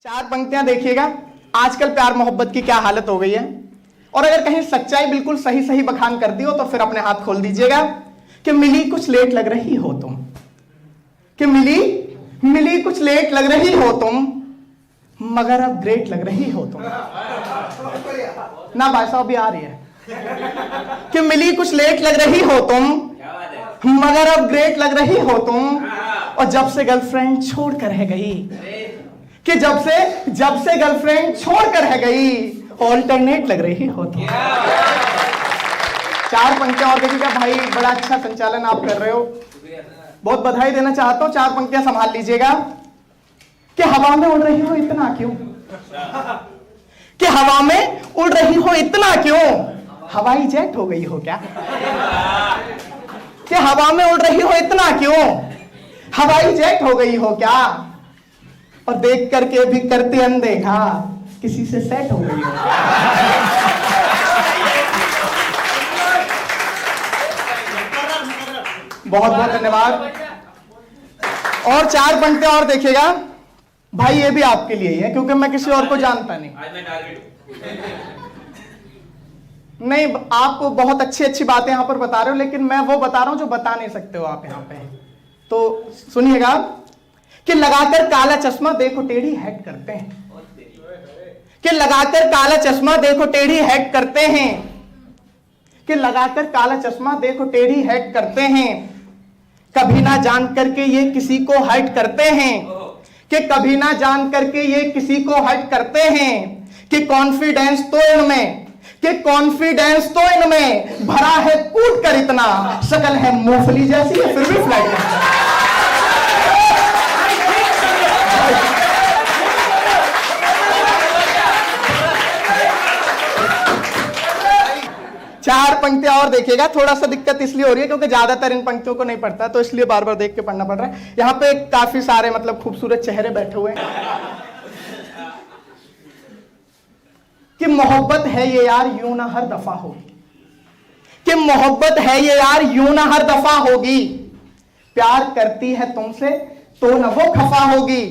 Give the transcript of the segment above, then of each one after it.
चार पंक्तियां देखिएगा। आजकल प्यार मोहब्बत की क्या हालत हो गई है, और अगर कहीं सच्चाई बिल्कुल सही सही बखान करती हो तो फिर अपने हाथ खोल दीजिएगा कि मिली कुछ लेट लग रही हो तुम, कि मिली कुछ लेट लग रही हो तुम, मगर अब ग्रेट लग रही हो तुम। ना भाई साहब भी आ रही है कि मिली कुछ लेट लग रही हो तुम, मगर अब ग्रेट लग रही हो तुम। और जब से गर्लफ्रेंड छोड़ कर है गई, कि जब से गर्लफ्रेंड छोड़ कर है गई, ऑल्टरनेट लग रही हो तुम। चार पंक्तियां और देखिएगा भाई, बड़ा अच्छा संचालन आप कर रहे हो, बहुत बधाई देना चाहता हूं। चार पंक्तियां संभाल लीजिएगा। कि हवा में उड़ रही हो इतना क्यों, कि हवा में उड़ रही हो इतना क्यों, हवाई जेट हो गई हो क्या। कि हवा में उड़ रही हो इतना क्यों, हवाई जेट हो गई हो क्या। और देख करके भी करते अनदेखा, किसी से सेट हो गई हो। बहुत बहुत धन्यवाद। और चार पंक्तियां और देखिएगा भाई, ये भी आपके लिए ही है क्योंकि मैं किसी और को जानता नहीं। नहीं, आप बहुत अच्छी अच्छी बातें यहां पर बता रहे हो, लेकिन मैं वो बता रहा हूं जो बता नहीं सकते हो आप यहां पे। तो सुनिएगा कि लगाकर काला चश्मा देखो टेढ़ी हेड करते हैं, कि लगाकर काला चश्मा देखो टेढ़ी हेड करते हैं, कि लगाकर काला चश्मा देखो टेढ़ी हेड करते हैं। कभी ना जान करके ये किसी को हर्ट करते हैं, कि कभी ना जान करके ये किसी को हर्ट करते हैं। कि कॉन्फिडेंस तो इनमें, कि कॉन्फिडेंस तो इनमें भरा है कूट कर इतना, शकल है मूंगफली जैसी है फिर भी फ्लाइट करता है। चार पंक्तियां और देखिएगा। थोड़ा सा दिक्कत इसलिए हो रही है क्योंकि ज्यादातर इन पंक्तियों को नहीं पढ़ता, तो इसलिए बार बार देख के पढ़ना पड़ रहा है। यहां पे काफी सारे मतलब खूबसूरत चेहरे बैठे हुए हैं। कि मोहब्बत है ये यार यूं ना हर दफा होगी, कि मोहब्बत है ये यार यूं ना हर दफा होगी। प्यार करती है तुमसे तो न वो खफा होगी,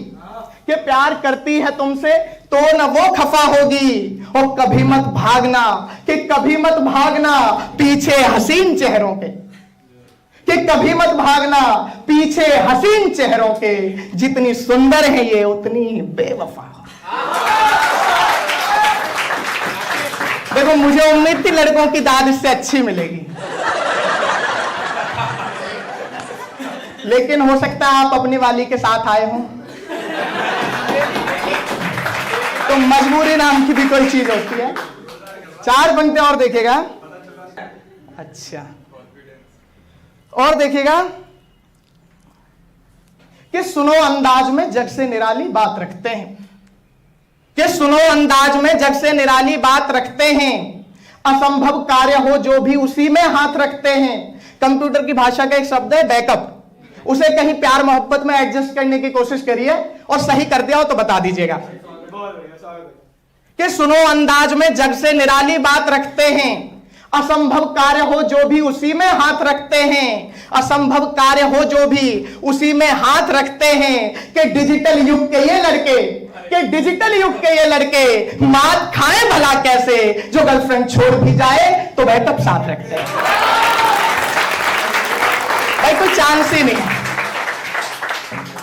कि प्यार करती है तुमसे तो न वो खफा होगी। और कभी मत भागना, कि कभी मत भागना पीछे हसीन चेहरों के, कि कभी मत भागना पीछे हसीन चेहरों के। जितनी सुंदर है ये उतनी बेवफा। देखो, मुझे उम्मीद थी लड़कों की दाद इससे अच्छी मिलेगी, लेकिन हो सकता है आप अपनी वाली के साथ आए हो, तो मजबूरी नाम की भी कोई चीज होती है। चार पंक्तियां और देखिएगा। अच्छा, और देखिएगा कि सुनो अंदाज में जग से निराली बात रखते हैं, कि सुनो अंदाज में जग से निराली बात रखते हैं। असंभव कार्य हो जो भी उसी में हाथ रखते हैं। कंप्यूटर की भाषा का एक शब्द है बैकअप, उसे कहीं प्यार मोहब्बत में एडजस्ट करने की कोशिश करिए और सही कर दिया हो तो बता दीजिएगा। कि सुनो अंदाज में जग से निराली बात रखते हैं। असंभव कार्य हो जो भी उसी में हाथ रखते हैं, असंभव कार्य हो जो भी उसी में हाथ रखते हैं। कि डिजिटल युग के ये लड़के, कि डिजिटल युग के ये लड़के मात खाएं भला कैसे, जो गर्लफ्रेंड छोड़ भी जाए तो बैकअप साथ रखते हैं। भाई कोई चांस ही नहीं।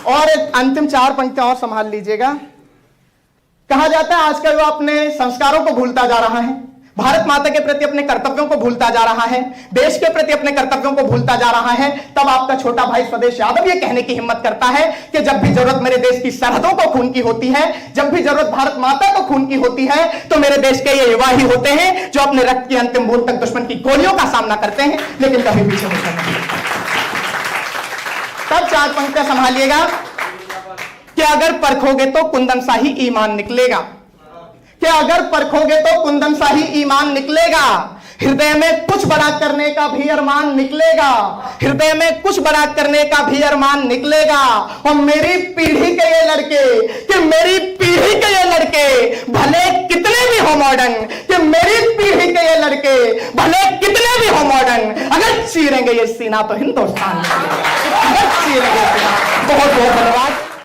और अंतिम चार पंक्तियां और संभाल लीजिएगा। कहा जाता है आजकल वो अपने संस्कारों को भूलता जा रहा है, भारत माता के प्रति अपने कर्तव्यों को भूलता जा रहा है, देश के प्रति अपने कर्तव्यों को भूलता जा रहा है। तब आपका छोटा भाई स्वदेश यादव ये कहने की हिम्मत करता है कि जब भी जरूरत मेरे देश की सरहदों को खून की होती है, जब भी जरूरत भारत माता को खून की होती है, तो मेरे देश के ये युवा ही होते हैं जो अपने रक्त की अंतिम बूंद तक दुश्मन की गोलियों का सामना करते हैं, लेकिन कभी पीछे नहीं हटते। तब चार पंक्तियां संभालिएगा। कि अगर परखोगे तो कुंदन सा ही ईमान निकलेगा, कि अगर परखोगे तो कुंदन सा ही ईमान निकलेगा। हृदय में कुछ बड़ा करने का भी अरमान निकलेगा, हृदय में कुछ बड़ा करने का भी अरमान निकलेगा। और मेरी पीढ़ी के ये लड़के, कि मेरी पीढ़ी के ये लड़के भले कितने भी हो मॉडर्न, कि मेरी पीढ़ी के ये लड़के भले कितने भी हो मॉडर्न, अगर चीरेंगे ये सीना तो हिंदुस्तान में, अगर चीरेंगे सीना। बहुत बहुत धन्यवाद।